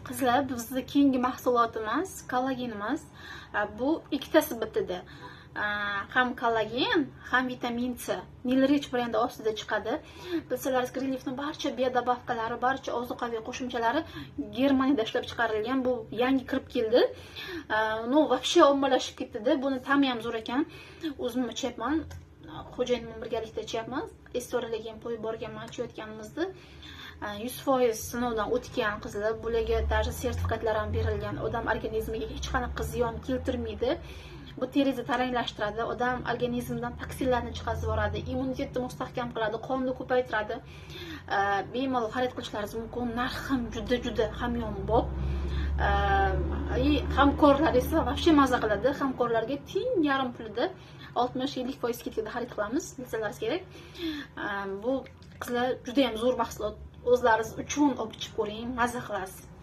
Qizlar, bizni keyingi mahsulotimiz kollagen emas. Bu ikkitasi bitada. Ham kollagen, ham vitamin C. Nilrich brendi ostida chiqadi. Bilsalaringiz, Greenleaf'ning barcha biodobavkalari, barcha ozuqaviy qo'shimchalari Germaniyada ishlab chiqarilgan. Bu yangi kirib keldi. No, вообще ommalashib ketdi. Buni ta'mi ham zo'r ekan. O'zim ichayapman. Xo'jayin bilan birgalikda ichayapmiz. Istoriyaga ham qo'yib borganman ichayotganimizda. 100% sinovdan o'tgan qizlar, bularga даже sertifikatlar ham berilgan. Odam organizmiga hech qanaqa ziyon keltirmaydi. Bu terizni taranglashtiradi, odam organizmidan toksinlarni chiqarib yuboradi, immunitetni mustahkam qiladi, qonni ko'paytiradi. Bemalol xarid qilishlaringiz mumkin. Narxi ham juda hamyonbop. Hamkorlar esa вообще maza qiladi. Hamkorlarga teng yarim pulida 60-70% skidkada xarid qilamiz, bilsalaringiz kerak. Bu qizlar juda ham zo'r mahsulot. O'zlaringiz uchun olib ichib ko'ring, maza qilasiz.